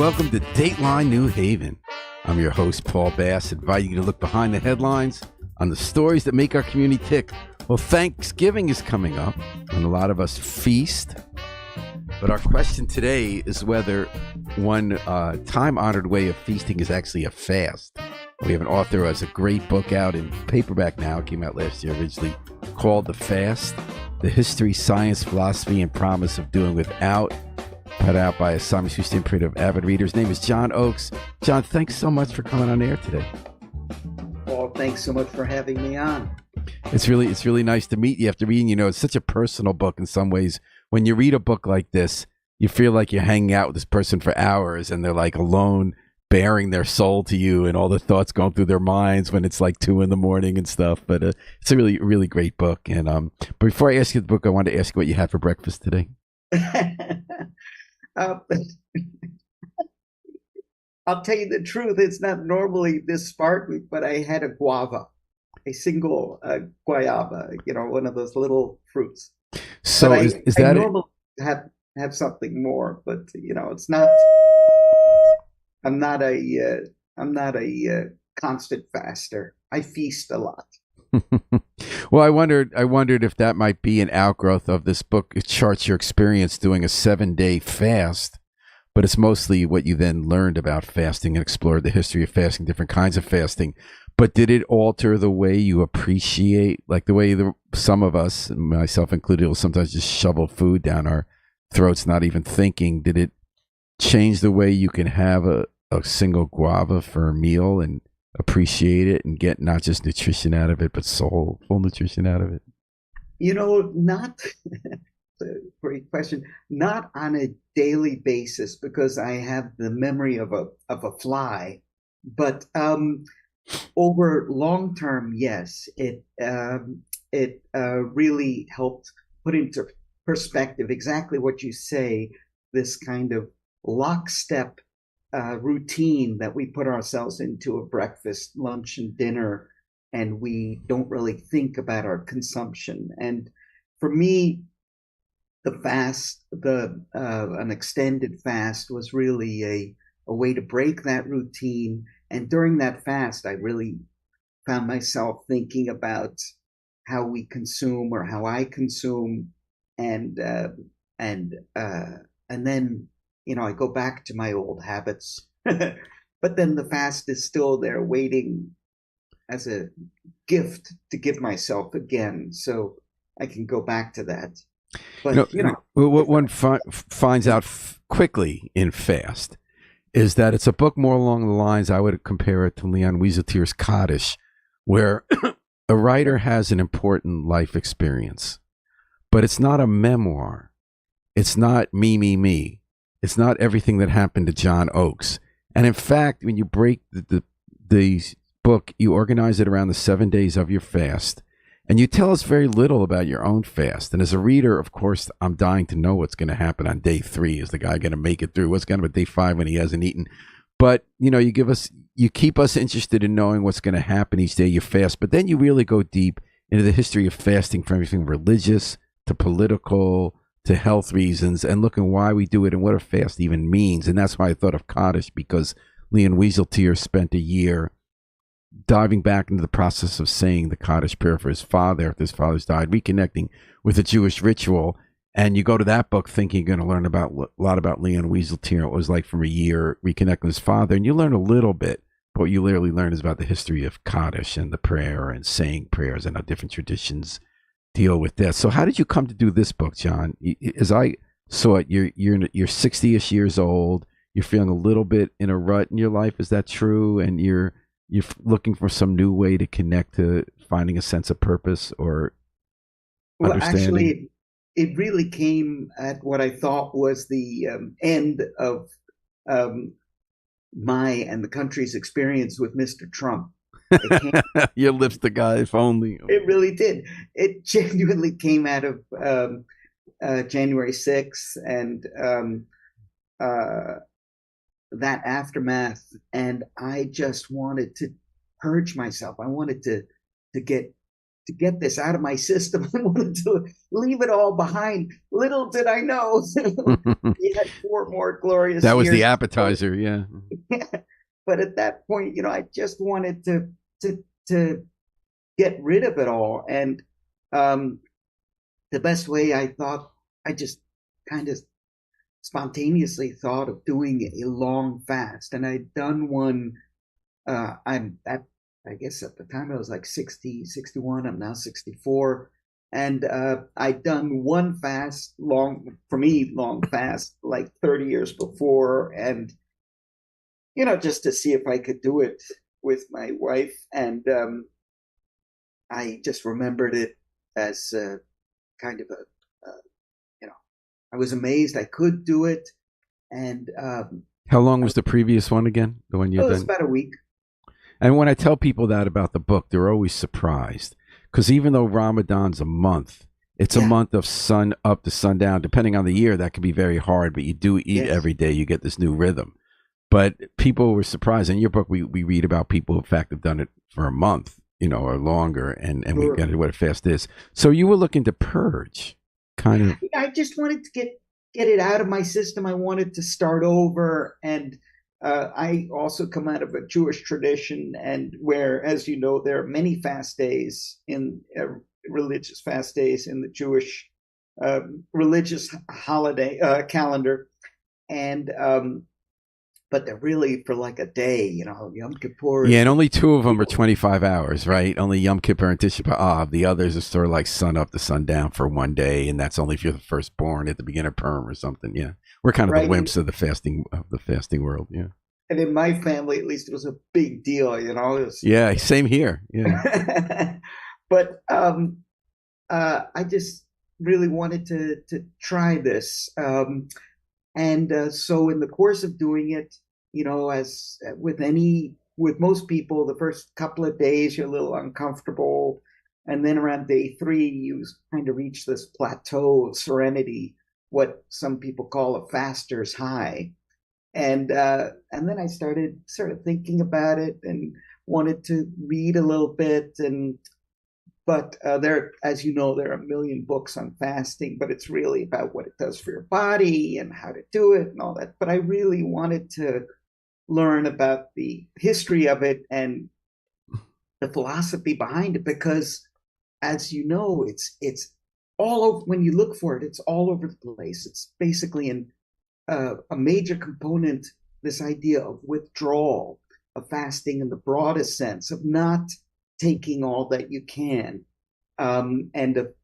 welcome to Dateline New Haven. I'm your host, Paul Bass, inviting you to look behind the headlines on the stories that make our community tick. Well, Thanksgiving is coming up, and a lot of us feast. But our question today is whether one time-honored way of feasting is actually a fast. We have an author who has a great book out in paperback now. It came out last year originally, called The Fast, The History, Science, Philosophy, and Promise of Doing Without, put out by a Simon Schuster Print of avid readers. His name is John Oakes. John, thanks so much for coming on air today. Paul, thanks so much for having me on. It's really nice to meet you after reading. You know, it's such a personal book in some ways. When you read a book like this, you feel like you're hanging out with this person for hours and they're like alone, bearing their soul to you and all the thoughts going through their minds when it's like 2 a.m. and stuff. But it's a really great book. And but before I ask you the book, I wanted to ask you what you had for breakfast today. I'll tell you the truth. It's not normally this Spartan, but I had a guava, a single guayaba, one of those little fruits. So but is that I normally have something more, but it's not. I'm not a constant faster. I feast a lot. Well, I wondered if that might be an outgrowth of this book. It charts your experience doing a 7-day fast, but it's mostly what you then learned about fasting and explored the history of fasting, different kinds of fasting. But did it alter the way you appreciate, like the way some of us, myself included, will sometimes just shovel food down our throats, not even thinking? Did it change the way you can have a single guava for a meal and appreciate it and get not just nutrition out of it, but full nutrition out of it? Not a great question. Not on a daily basis, because I have the memory of a fly, but over long term, yes, it really helped put into perspective exactly what you say. This kind of lockstep routine that we put ourselves into of breakfast, lunch, and dinner, and we don't really think about our consumption. And for me, the fast, an extended fast, was really a way to break that routine. And during that fast, I really found myself thinking about how we consume, or how I consume, and then I go back to my old habits. But then the fast is still there waiting as a gift to give myself again, so I can go back to that. But what one finds out quickly in fast is that it's a book more along the lines, I would compare it to Leon Wieseltier's Kaddish, where a writer has an important life experience, but it's not a memoir. It's not me. It's not everything that happened to John Oakes. And in fact, when you break the book, you organize it around the 7 days of your fast, and you tell us very little about your own fast. And as a reader, of course, I'm dying to know what's going to happen on day 3. Is the guy going to make it through? What's going to happen day 5 when he hasn't eaten? But, you keep us interested in knowing what's going to happen each day you fast. But then you really go deep into the history of fasting, from everything religious to political to health reasons, and looking why we do it and what a fast even means. And that's why I thought of Kaddish, because Leon Wieseltier spent a year diving back into the process of saying the Kaddish prayer for his father after his father's died, reconnecting with a Jewish ritual. And you go to that book thinking you're going to learn a lot about Leon Wieseltier. It was like from a year reconnecting with his father, and you learn a little bit. But what you literally learn is about the history of Kaddish and the prayer and saying prayers and how different traditions deal with that. So how did you come to do this book, John? As I saw it, you're 60-ish years old. You're feeling a little bit in a rut in your life. Is that true? And you're looking for some new way to connect to finding a sense of purpose or understanding? Actually, it really came at what I thought was the end of my and the country's experience with Mr. Trump. Your lips the guy, if only. It really did. It genuinely came out of January 6th and that aftermath. And I just wanted to purge myself. I wanted to get to get this out of my system. I wanted to leave it all behind. Little did I know, we had 4 more glorious That was years. the appetizer, yeah. But at that point, I just wanted to get rid of it all. And the best way, I thought, I just kind of spontaneously thought of doing a long fast. And I'd done one. I guess at the time I was like 60, 61. I'm now 64. And I'd done one fast, long fast, like 30 years before. And, just to see if I could do it with my wife. And I just remembered it as kind of I was amazed I could do it. And how long was the previous one again? The one you it done? was about a week. And when I tell people that about the book, they're always surprised. Because even though Ramadan's a month, it's a month of sun up to sundown. Depending on the year, that can be very hard, but you do eat every day. You get this new rhythm. But people were surprised. In your book, we read about people who, in fact, have done it for a month, or longer, and we get what a fast is. So you were looking to purge, kind of. I just wanted to get it out of my system. I wanted to start over. And I also come out of a Jewish tradition, and where, as you know, there are many fast days in religious fast days in the Jewish religious holiday calendar, and but they're really for like a day, Yom Kippur. Yeah, and only 2 of them are 25 hours, right? Only Yom Kippur and Tisha B'Av. The others are sort of like sun up to sundown for one day, and that's only if you're the firstborn at the beginning of Purim or something. Yeah, we're kind of the wimps of the fasting world. Yeah, and in my family, at least, it was a big deal. Yeah, same here. Yeah, but I just really wanted to try this. And so in the course of doing it, as with most people, the first couple of days, you're a little uncomfortable. And then around day 3, you kind of reach this plateau of serenity, what some people call a faster's high. And then I started sort of thinking about it and wanted to read a little bit. But as you know, there are a million books on fasting, but it's really about what it does for your body and how to do it and all that. But I really wanted to learn about the history of it and the philosophy behind it, because, as you know, it's all over. When you look for it, it's all over the place. It's basically a major component, this idea of withdrawal, of fasting in the broadest sense, of not taking all that you can, and of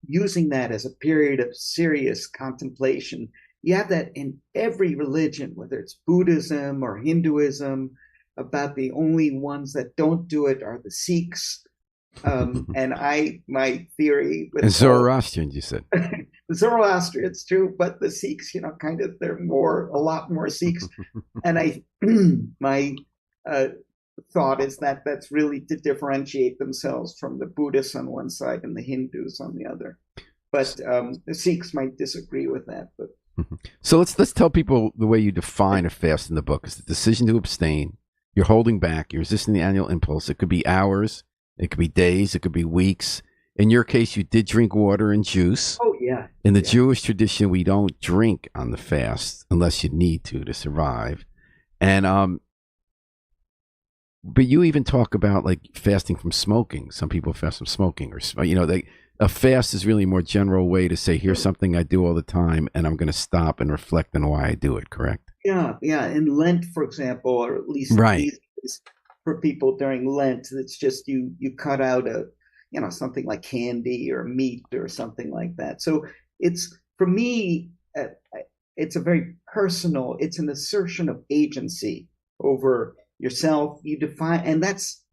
using that as a period of serious contemplation. You have that in every religion, whether it's Buddhism or Hinduism. About the only ones that don't do it are the Sikhs. And my theory with and Zoroastrians, you said. Zoroastrians too, but the Sikhs, kind of, they're a lot more Sikhs. And my thought is that that's really to differentiate themselves from the Buddhists on one side and the Hindus on the other. But the Sikhs might disagree with that. But so let's tell people the way you define a fast in the book. It's the decision to abstain. You're holding back. You're resisting the annual impulse. It could be hours. It could be days. It could be weeks. In your case, you did drink water and juice. Oh, yeah. In the Jewish tradition, we don't drink on the fast unless you need to survive. And but you even talk about like fasting from smoking. Some people fast from smoking, or a fast is really a more general way to say, here's something I do all the time, and I'm going to stop and reflect on why I do it. Correct? Yeah. In Lent, for example, or at least for people during Lent, it's just you cut out something like candy or meat or something like that. So it's, for me, it's a very personal. It's an assertion of agency over yourself. You define, and that's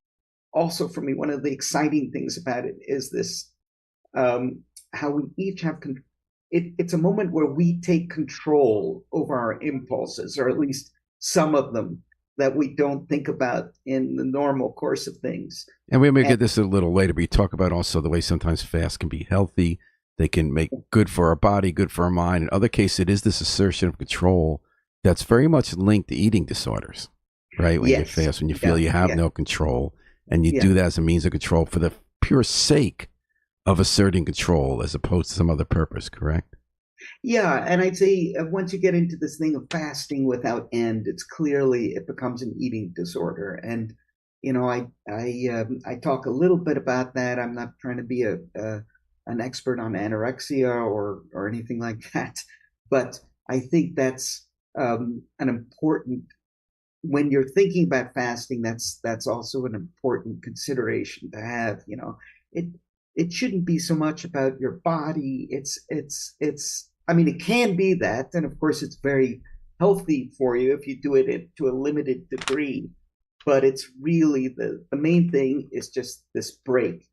also, for me, one of the exciting things about it is this, how we each have it's a moment where we take control over our impulses, or at least some of them that we don't think about in the normal course of things. And we may get this a little later, but you talk about also the way sometimes fasts can be healthy. They can make good for our body, good for our mind. In other cases, it is this assertion of control that's very much linked to eating disorders, right? When you fast, when you feel you have no control, and you do that as a means of control for the pure sake of asserting control as opposed to some other purpose, correct? Yeah, and I'd say once you get into this thing of fasting without end, it's clearly it becomes an eating disorder. And I talk a little bit about that. I'm not trying to be a an expert on anorexia or anything like that, but I think that's an important when you're thinking about fasting. That's also an important consideration to have. It it shouldn't be so much about your body. It's I mean, it can be that, and of course, it's very healthy for you if you do it to a limited degree. But it's really the main thing is just this break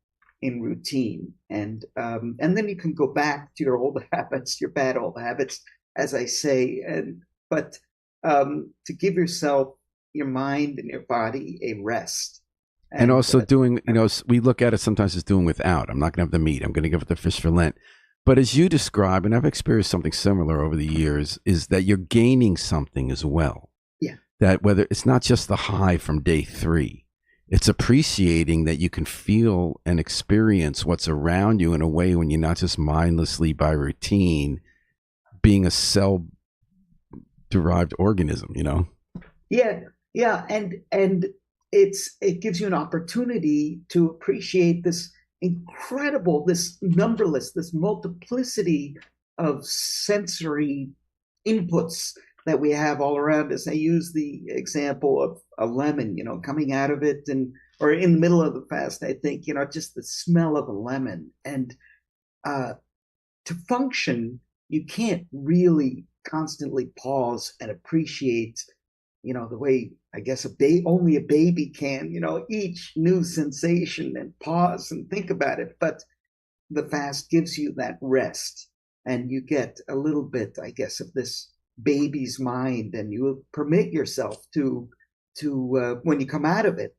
in routine, and then you can go back to your old habits, your bad old habits, as I say, and but to give yourself, your mind and your body a rest, And and also doing, we look at it sometimes as doing without. I'm not going to have the meat. I'm going to give it the fish for Lent. But as you describe, and I've experienced something similar over the years, is that you're gaining something as well. yeah, That whether it's not just the high from day 3, it's appreciating that you can feel and experience what's around you in a way when you're not just mindlessly by routine being a cell derived organism. yeah, yeah, and it gives you an opportunity to appreciate this incredible, this numberless, this multiplicity of sensory inputs that we have all around us. I use the example of a lemon, coming out of it, and or in the middle of the fast. I think just the smell of a lemon, and uh, to function, you can't really constantly pause and appreciate, the way I guess only a baby can, each new sensation and pause and think about it. But the fast gives you that rest, and you get a little bit, I guess, of this baby's mind, and you permit yourself to when you come out of it,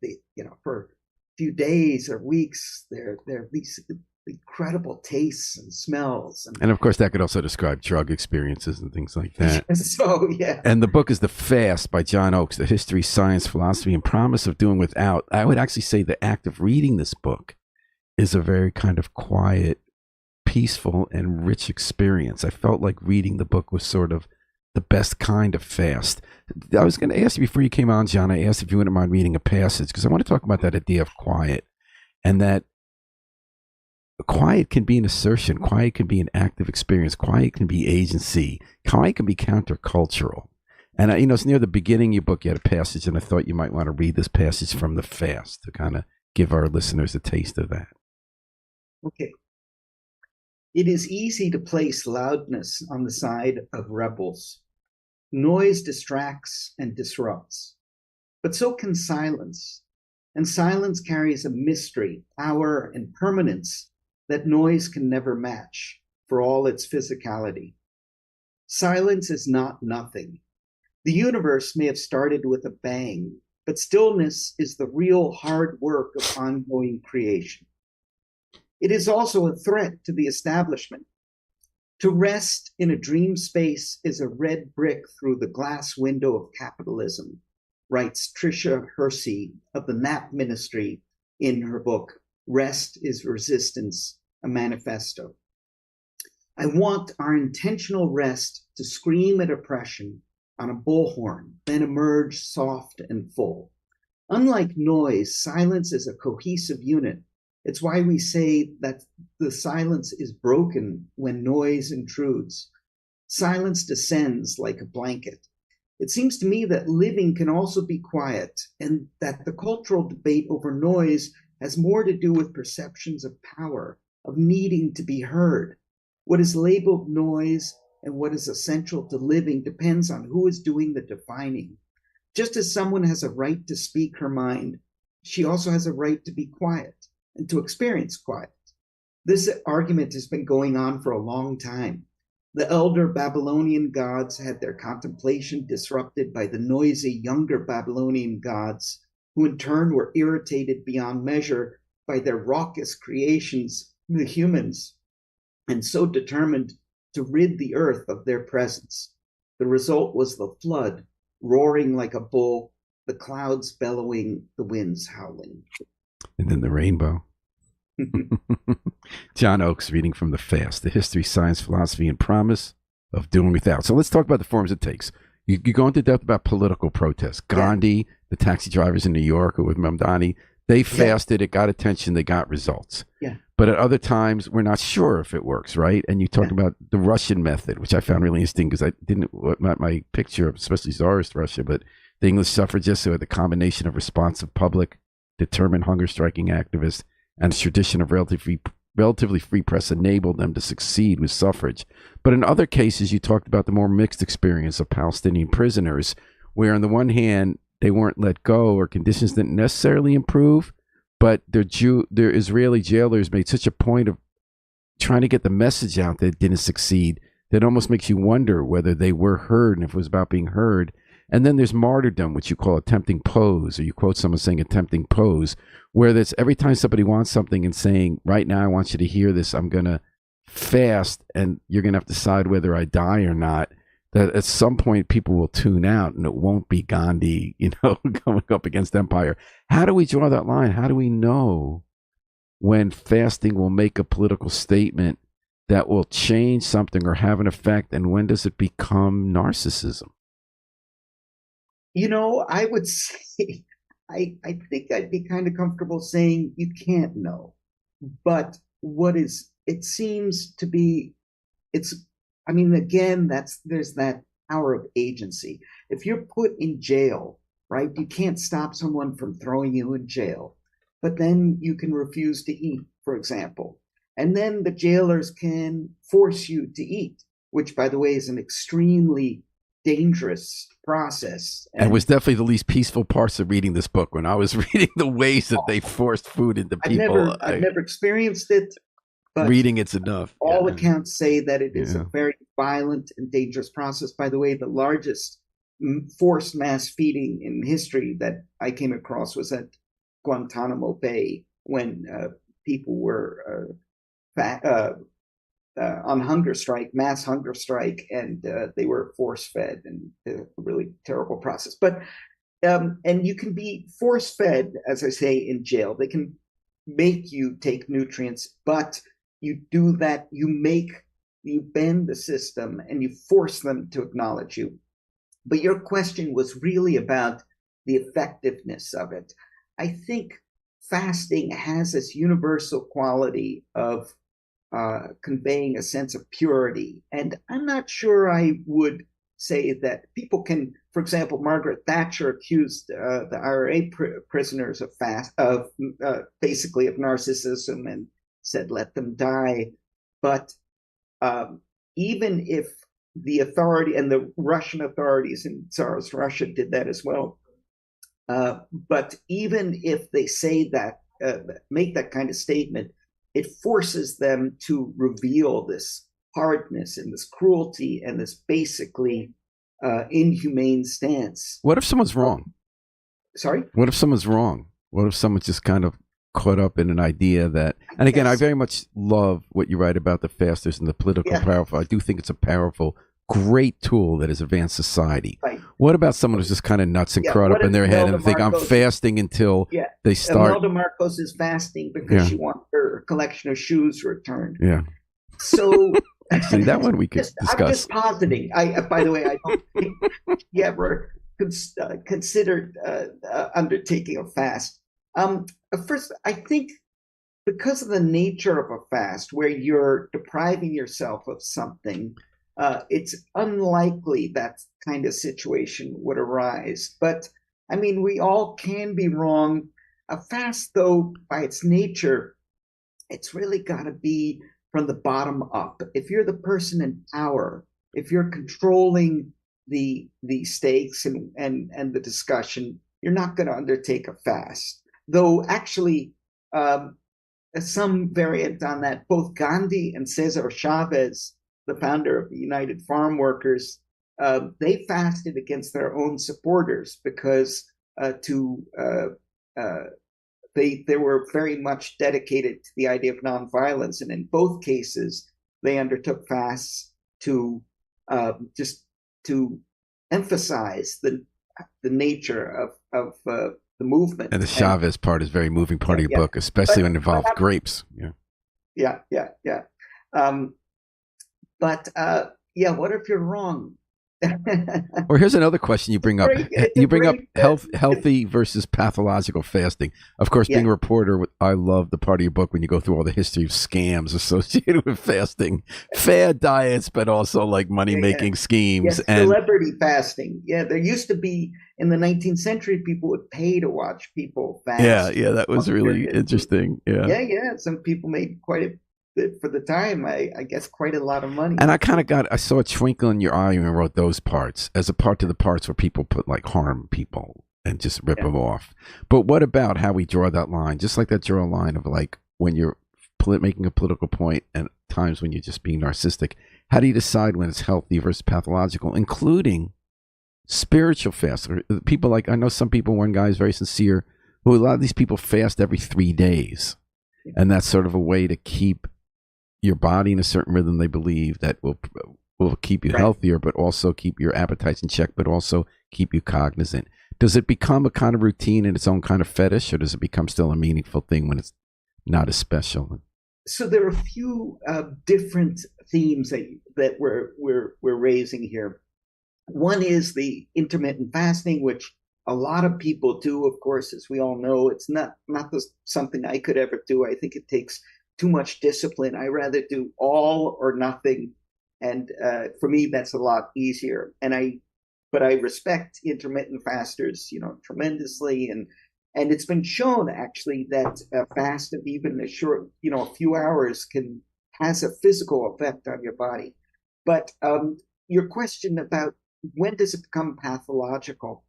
for a few days or weeks, there are these incredible tastes and smells, and And of course, that could also describe drug experiences and things like that. so yeah. And the book is The Fast by John Oakes, The History, Science, Philosophy, and Promise of Doing Without. I would actually say the act of reading this book is a very kind of quiet, peaceful, and rich experience. I felt like reading the book was sort of the best kind of fast. I was going to ask you before you came on, John, I asked if you wouldn't mind reading a passage, because I want to talk about that idea of quiet, and that quiet can be an assertion, quiet can be an active experience, quiet can be agency, quiet can be countercultural. And it's near the beginning of your book, you had a passage, and I thought you might want to read this passage from The Fast to kind of give our listeners a taste of that. Okay. It is easy to place loudness on the side of rebels. Noise distracts and disrupts, but so can silence. And silence carries a mystery, power, and permanence that noise can never match, for all its physicality. Silence is not nothing. The universe may have started with a bang, but stillness is the real hard work of ongoing creation. It is also a threat to the establishment. To rest in a dream space is a red brick through the glass window of capitalism, writes Tricia Hersey of the Knapp Ministry in her book, Rest is Resistance, a Manifesto. I want our intentional rest to scream at oppression on a bullhorn, then emerge soft and full. Unlike noise, silence is a cohesive unit. It's why we say that the silence is broken when noise intrudes. Silence descends like a blanket. It seems to me that living can also be quiet, and that the cultural debate over noise has more to do with perceptions of power, of needing to be heard. What is labeled noise and what is essential to living depends on who is doing the defining. Just as someone has a right to speak her mind, she also has a right to be quiet and to experience quiet. This argument has been going on for a long time. The elder Babylonian gods had their contemplation disrupted by the noisy younger Babylonian gods, who in turn were irritated beyond measure by their raucous creations, the humans, and so determined to rid the earth of their presence. The result was the flood, roaring like a bull, the clouds bellowing, the winds howling. And then the rainbow. John Oakes reading from The Fast, The History, Science, Philosophy, and Promise of Doing Without. So let's talk about the forms it takes. You go into depth about political protests. Yeah, Gandhi, the taxi drivers in New York or with Mamdani, they yeah, fasted, it got attention, they got results. yeah, But at other times, we're not sure if it works, right? And you talk yeah. about the Russian method, which I found really interesting because I didn't, my picture of especially Tsarist Russia, but the English suffragists who had the combination of responsive public, determined hunger striking activists, and a tradition of relatively free press enabled them to succeed with suffrage. But in other cases, you talked about the more mixed experience of Palestinian prisoners, where on the one hand, they weren't let go or conditions didn't necessarily improve, but their Israeli jailers made such a point of trying to get the message out that it didn't succeed that it almost makes you wonder whether they were heard and if it was about being heard. And then there's martyrdom, which you call a tempting pose, or you quote someone saying a tempting pose, where that's every time somebody wants something and saying, right now I want you to hear this, I'm going to fast and you're going to have to decide whether I die or not, that at some point people will tune out and it won't be Gandhi, coming up against empire. How do we draw that line? How do we know when fasting will make a political statement that will change something or have an effect? And when does it become narcissism? I would say, I think I'd be kind of comfortable saying you can't know. But it seems to be, it's, I mean, again, there's that power of agency. If you're put in jail, right, you can't stop someone from throwing you in jail, but then you can refuse to eat, for example. And then the jailers can force you to eat, which, by the way, is an extremely dangerous process. And was And definitely the least peaceful parts of reading this book when I was reading the ways that they forced food into people. I've never experienced it, but Reading it's enough. all Yeah. accounts say that it is a Yeah. very violent and dangerous process. By the way, the largest forced mass feeding in history that I came across was at Guantanamo Bay when people were on hunger strike, mass hunger strike, and they were force fed, and a really terrible process. But and you can be force fed, as I say, in jail. They can make you take nutrients, but you do that, you bend the system and you force them to acknowledge you. But your question was really about the effectiveness of it. I think fasting has this universal quality of conveying a sense of purity. And I'm not sure I would say that people can, for example, Margaret Thatcher accused the IRA prisoners of basically of narcissism and said, let them die. But even if the authority and the Russian authorities in Tsarist Russia did that as well, but even if they say that, make that kind of statement, it forces them to reveal this hardness and this cruelty and this basically inhumane stance. What if someone's wrong? Sorry? What if someone's wrong? What if someone's just kind of caught up in an idea that, and again, I very much love what you write about the fasters and the political powerful. I do think it's a powerful, great tool that has advanced society. Right. What about someone who's just kind of nuts and caught up in their head and think, I'm fasting until they start? Imelda Marcos is fasting because she wants her collection of shoes returned. Yeah. So see, that one we could discuss. I'm just positing. By the way, I don't think she ever considered undertaking a fast. First, I think because of the nature of a fast, where you're depriving yourself of something, it's unlikely that kind of situation would arise. But I mean, we all can be wrong. A fast, though, by its nature, it's really got to be from the bottom up. If you're the person in power, if you're controlling the stakes and the discussion, you're not going to undertake a fast. Though actually, some variant on that, both Gandhi and Cesar Chavez, the founder of the United Farm Workers, they fasted against their own supporters because they were very much dedicated to the idea of nonviolence, and in both cases, they undertook fasts to just to emphasize the nature of the movement. And the Chavez part is a very moving part of your book, especially when it involves grapes. Yeah. Um, but what if you're wrong? Or here's another question you bring up. You bring up healthy versus pathological fasting. Of course, being a reporter, I love the part of your book when you go through all the history of scams associated with fasting, fad diets, but also like money-making schemes. Yes, and celebrity fasting. Yeah, there used to be, in the 19th century, people would pay to watch people fast. Yeah, that was really interesting. Yeah. Some people made quite a bit for the time. I guess quite a lot of money. And I saw a twinkle in your eye when I wrote those parts as a part to the parts where people put like harm people and just rip them off. But what about how we draw that line? Just like that, draw a line of like when you're making a political point and times when you're just being narcissistic. How do you decide when it's healthy versus pathological, including spiritual fast? People like, I know some people, one guy is very sincere, who a lot of these people fast every 3 days. And that's sort of a way to keep your body in a certain rhythm they believe that will keep you healthier, but also keep your appetites in check, but also keep you cognizant. Does it become a kind of routine and its own kind of fetish, or does it become still a meaningful thing when it's not as special? So there are a few different themes that we're raising here. One is the intermittent fasting, which a lot of people do. Of course, as we all know, it's not something I could ever do. I think it takes too much discipline. I rather do all or nothing, and for me, that's a lot easier. But I respect intermittent fasters, tremendously, and it's been shown actually that a fast of even a short, a few hours has a physical effect on your body. But your question about when does it become pathological?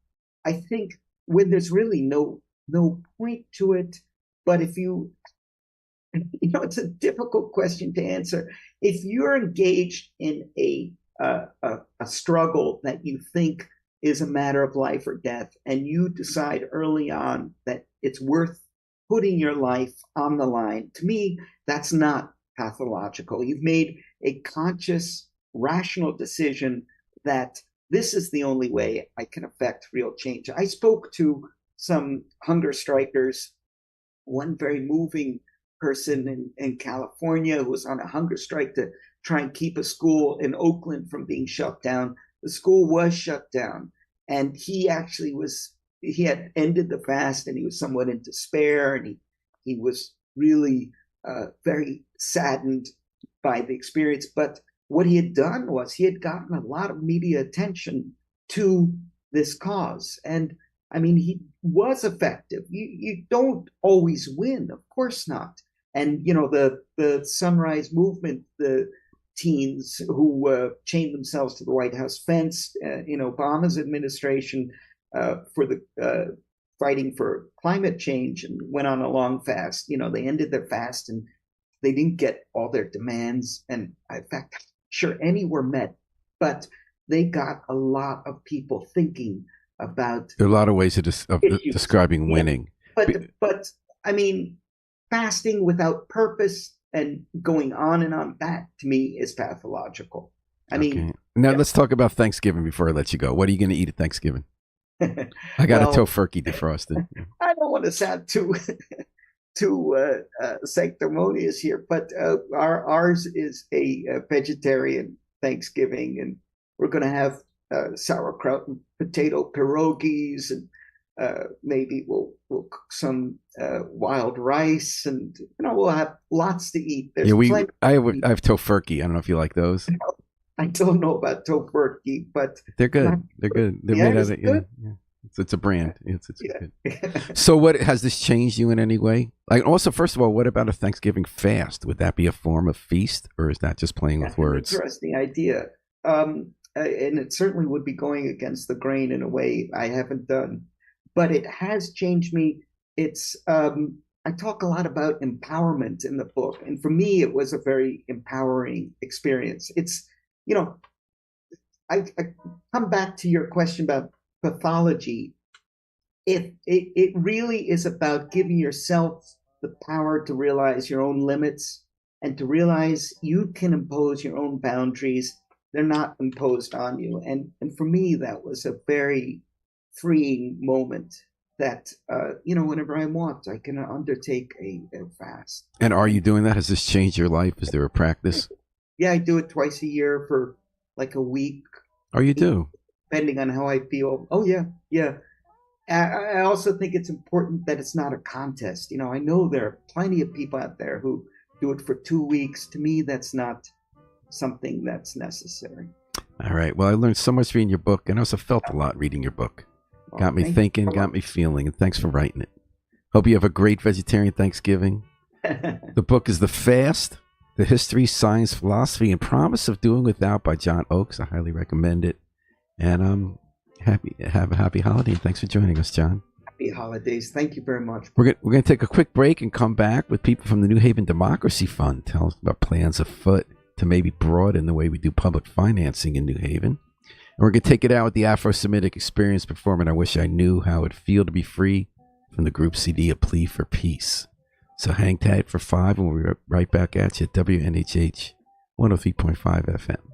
I think when there's really no point to it, but if it's a difficult question to answer. If you're engaged in a struggle that you think is a matter of life or death, and you decide early on that it's worth putting your life on the line, to me, that's not pathological. You've made a conscious, rational decision that this is the only way I can affect real change. I spoke to some hunger strikers, one very moving person in California who was on a hunger strike to try and keep a school in Oakland from being shut down. The school was shut down, and he had ended the fast, and he was somewhat in despair, and he was really very saddened by the experience. But what he had done was he had gotten a lot of media attention to this cause, and I mean, he was effective. You don't always win, of course not. And the Sunrise Movement, the teens who chained themselves to the White House fence in Obama's administration for the fighting for climate change, and went on a long fast. They ended their fast and they didn't get all their demands, and in fact, I'm sure any were met, but they got a lot of people thinking about. There are a lot of ways of describing winning. But I mean, fasting without purpose and going on and on, that to me is pathological. I mean, now let's talk about Thanksgiving before I let you go. What are you going to eat at Thanksgiving? I got a tofurkey defrosted. I don't want to sound too sanctimonious here, but ours is a vegetarian Thanksgiving, and we're going to have sauerkraut and potato pierogies, and maybe we'll cook some wild rice, and we'll have lots to eat. I have tofurkey. I don't know if you like those. I don't know about tofurkey, but they're good. They're good. They're made out of it. Yeah. It's a brand. It's good. So, what has this changed you in any way? Like, also, first of all, what about a Thanksgiving fast? Would that be a form of feast, or is that just playing with words? Interesting idea. And it certainly would be going against the grain in a way I haven't done, but it has changed me. It's I talk a lot about empowerment in the book, and for me, it was a very empowering experience. It's I come back to your question about pathology. It really is about giving yourself the power to realize your own limits and to realize you can impose your own boundaries. They're not imposed on you. And for me, that was a very freeing moment that whenever I want, I can undertake a fast. And are you doing that? Has this changed your life? Is there a practice? Yeah, I do it twice a year for like a week. Oh, you do? Depending on how I feel. Oh yeah, yeah. I also think it's important that it's not a contest. I know there are plenty of people out there who do it for 2 weeks. To me, that's not something that's necessary. All right. Well, I learned so much reading your book, and I also felt a lot reading your book. Got me thinking, got me feeling, and thanks for writing it. Hope you have a great vegetarian Thanksgiving. The book is The Fast, The History, Science, Philosophy, and Promise of Doing Without by John Oakes. I highly recommend it. And have a happy holiday. Thanks for joining us, John. Happy holidays. Thank you very much. We're going to take a quick break and come back with people from the New Haven Democracy Fund. Tell us about plans afoot to maybe broaden the way we do public financing in New Haven. And we're going to take it out with the Afro-Semitic Experience performing I Wish I Knew How It Would Feel to Be Free from the group CD A Plea for Peace. So hang tight for 5 and we'll be right back at you at WNHH 103.5 FM.